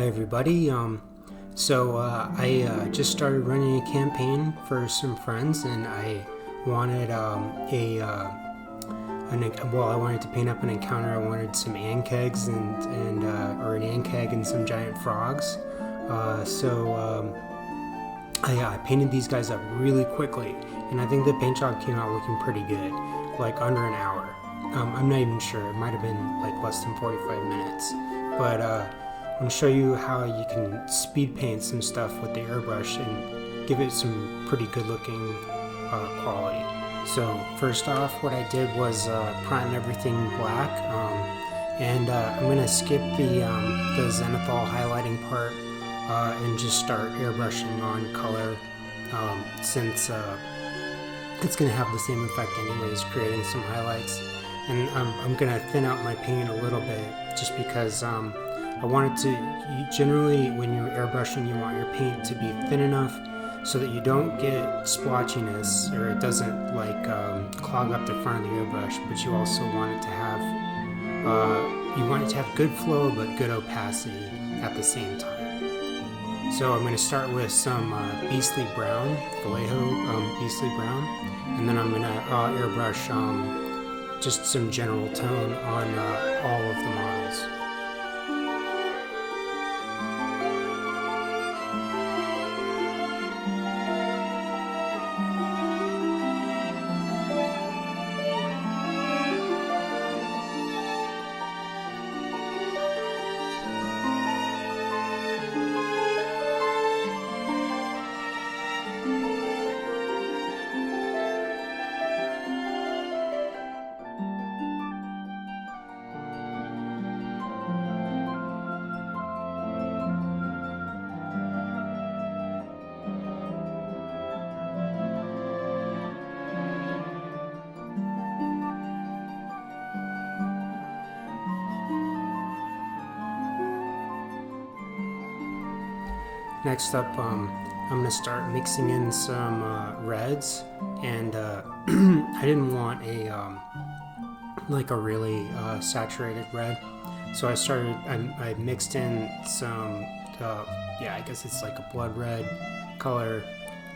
Hi everybody. I just started running a campaign for some friends, and I wanted I wanted to paint up an encounter. I wanted some ankegs or an ankeg and some giant frogs. I painted these guys up really quickly, and I think the paint job came out looking pretty good, like under an hour. I'm not even sure. It might have been like less than 45 minutes, but. I'm going to show you how you can speed paint some stuff with the airbrush and give it some pretty good looking quality. So first off, what I did was prime everything black, and I'm going to skip the zenithal highlighting part and just start airbrushing on color, since it's going to have the same effect anyways, creating some highlights. And I'm going to thin out my paint a little bit just because I want it to, generally when you're airbrushing, you want your paint to be thin enough so that you don't get splotchiness, or it doesn't like clog up the front of the airbrush, but you also want it to have good flow but good opacity at the same time. So I'm going to start with some Beastly Brown, Vallejo Beastly Brown, and then I'm going to airbrush just some general tone on all of the models. Next up, I'm going to start mixing in some reds, and I didn't want a really saturated red, so I mixed in some, I guess it's like a blood red color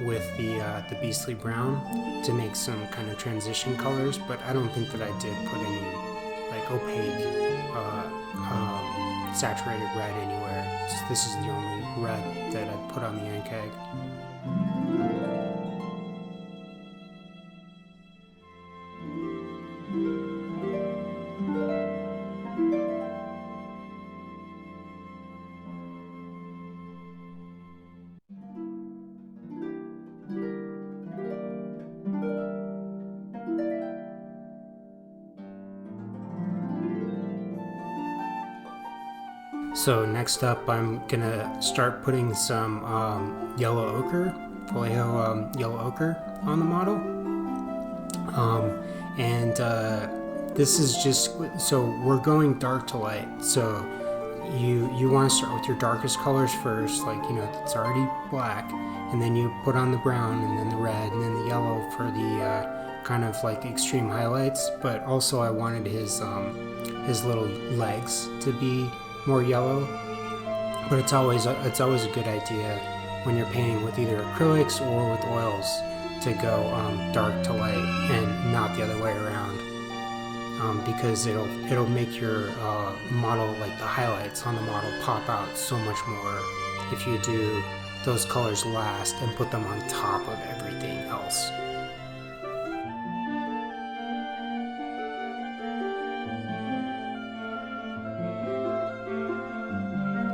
with the Beastly Brown to make some kind of transition colors, but I don't think that I did put any like opaque saturated red anywhere. This is the only red that I put on the ankeg. So next up, I'm gonna start putting some yellow ochre, Vallejo yellow ochre on the model, this is just, so we're going dark to light. So you want to start with your darkest colors first, like, it's already black, and then you put on the brown, and then the red, and then the yellow for the kind of like extreme highlights. But also I wanted his little legs to be more yellow, but it's always a good idea when you're painting with either acrylics or with oils to go dark to light and not the other way around, because it'll make your model, like the highlights on the model, pop out so much more if you do those colors last and put them on top of everything else.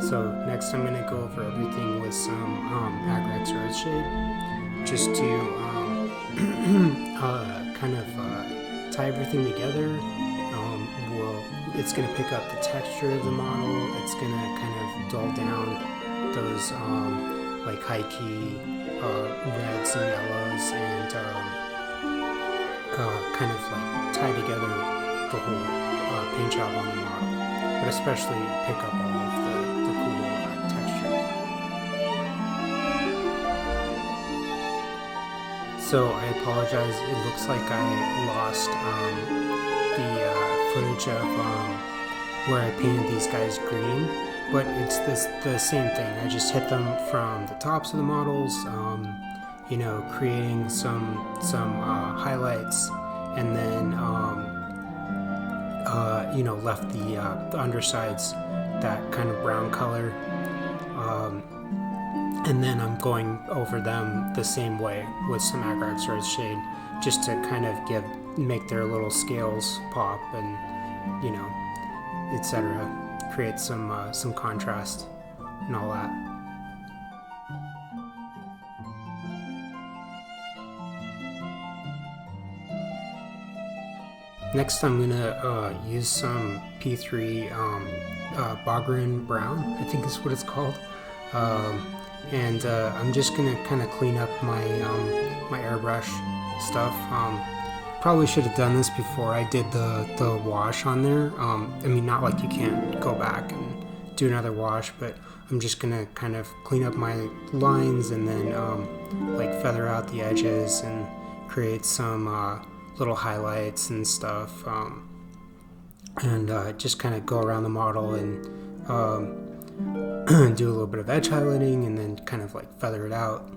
So next I'm going to go over everything with some Agrex Earthshade, just to kind of tie everything together. It's going to pick up the texture of the model. It's going to kind of dull down those like high key reds and yellows, and kind of like tie together the whole paint job on the model, but especially pick up all of the cool texture. So I apologize, it looks like I lost the footage of where I painted these guys green, but it's the same thing. I just hit them from the tops of the models, creating some highlights, and then left the undersides that kind of brown color, and then I'm going over them the same way with some Airbrush earth shade, just to kind of make their little scales pop, and etc. Create some contrast and all that. Next, I'm gonna use some P3 Bogrin Brown, I think is what it's called, and I'm just gonna kind of clean up my my airbrush stuff. Probably should have done this before I did the wash on there. I mean, not like you can't go back and do another wash, but I'm just gonna kind of clean up my lines and then like feather out the edges and create some little highlights and stuff, and just kind of go around the model and do a little bit of edge highlighting and then kind of like feather it out.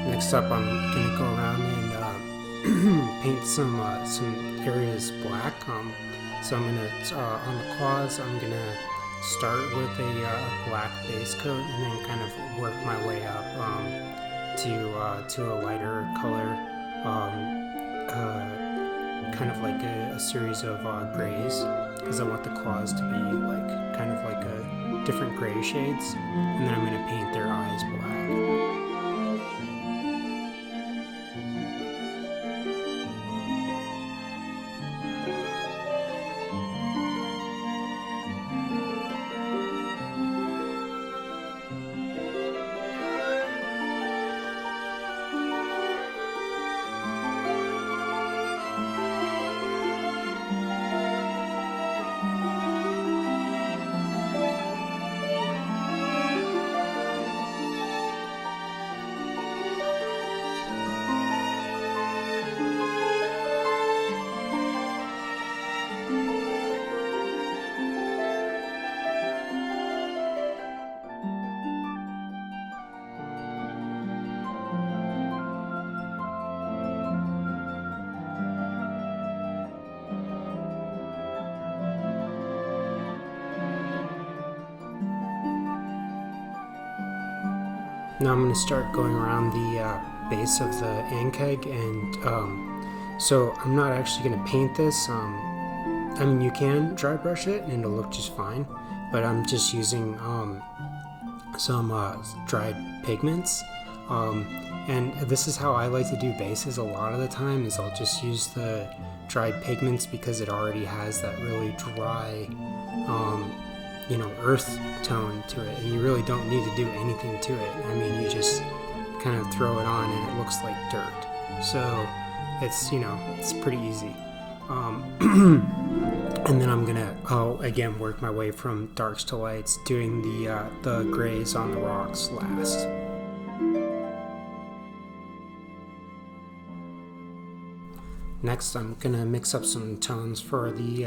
Next up, I'm gonna go around and paint some areas black. So I'm gonna on the claws, I'm gonna start with a black base coat and then kind of work my way up to a lighter color, kind of like a series of grays, because I want the claws to be like kind of like a different gray shades, and then I'm gonna paint their eyes black. Now I'm going to start going around the base of the ankeg, and so I'm not actually going to paint this. I mean, you can dry brush it and it'll look just fine, but I'm just using some dried pigments, and this is how I like to do bases a lot of the time, is I'll just use the dried pigments because it already has that really dry earth tone to it, and you really don't need to do anything to it. I mean, you just kind of throw it on and it looks like dirt, so it's pretty easy. And then I'll again work my way from darks to lights, doing the grays on the rocks last. Next, I'm gonna mix up some tones for the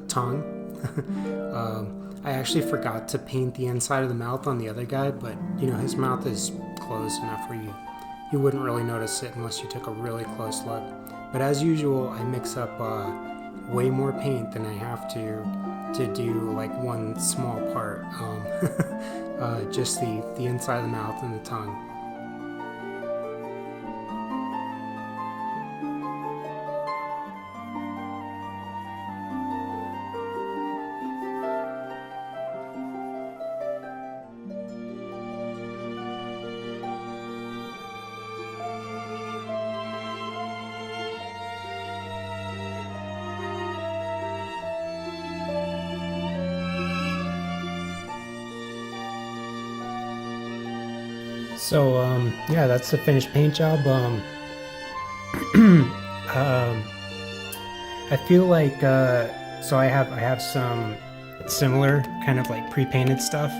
tongue. I actually forgot to paint the inside of the mouth on the other guy, but his mouth is closed enough where you wouldn't really notice it unless you took a really close look. But as usual, I mix up way more paint than I have to do like one small part, just the inside of the mouth and the tongue. So yeah, that's the finished paint job. I feel like so I have some similar kind of like pre-painted stuff.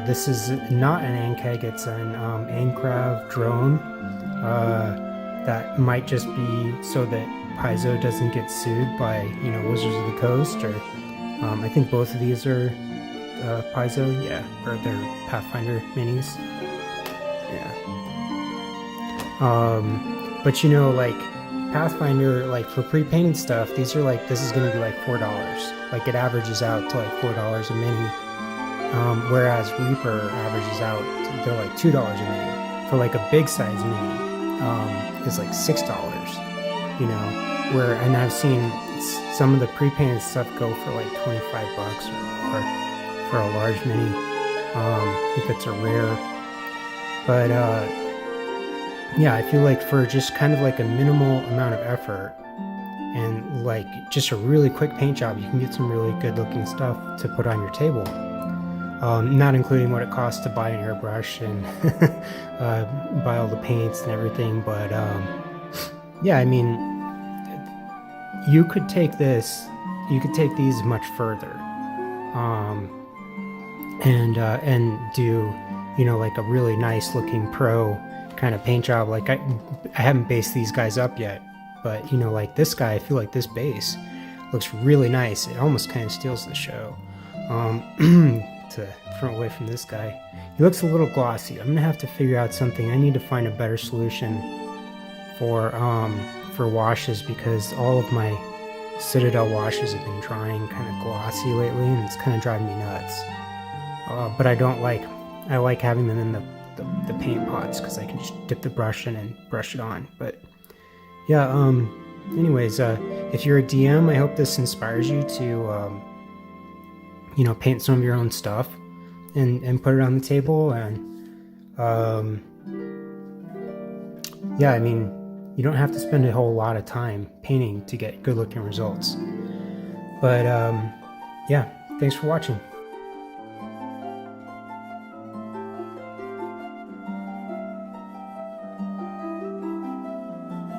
This is not an Ankeg, it's an Aincraft drone. That might just be so that Paizo doesn't get sued by, you know, Wizards of the Coast, or I think both of these are Paizo, yeah, or they're Pathfinder minis. Yeah. But you know, like Pathfinder, like for pre-painted stuff, these are like, this is going to be like $4. Like it averages out to like $4 a mini. Whereas Reaper averages out, they're like $2 a mini. For like a big size mini, is like $6. You know, where, and I've seen some of the pre-painted stuff go for like $25 or more for a large mini, if it's a rare. But yeah, I feel like for just kind of like a minimal amount of effort and like just a really quick paint job, you can get some really good looking stuff to put on your table. Not including what it costs to buy an airbrush and buy all the paints and everything, but yeah, I mean, you could take these much further, and do, you know, like a really nice looking pro kind of paint job. Like I haven't based these guys up yet, but you know, like this guy, I feel like this base looks really nice. It almost kind of steals the show. To front away from this guy, he looks a little glossy. I'm gonna have to figure out something. I need to find a better solution for washes, because all of my Citadel washes have been drying kind of glossy lately, and it's kind of driving me nuts. But I like having them in the paint pots, because I can just dip the brush in and brush it on. But yeah, anyways, if you're a DM, I hope this inspires you to you know, paint some of your own stuff and put it on the table. And yeah, I mean, you don't have to spend a whole lot of time painting to get good looking results. But yeah, thanks for watching.